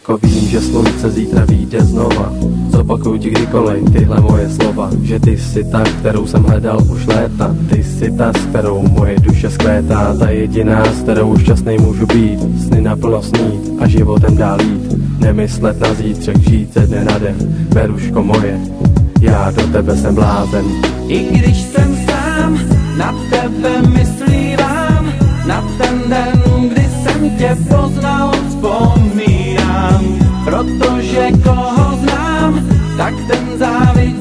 jako vím, že slunce zítra vyjde znova. Zopakuju ti kdykoliv tyhle moje slova, že ty jsi ta, kterou jsem hledal už léta. Ty jsi ta, s kterou moje duše skvétá, ta jediná, s kterou šťastnej můžu být, sny naplno snít a životem dál jít. Nemyslet na zítřek, žít ze dne na den, beruško moje, já do tebe jsem blázen. I když jsem sám, na tebe myslívám, na ten den, kdy jsem tě poznal, vzpomínám. Protože koho znám, tak ten závidí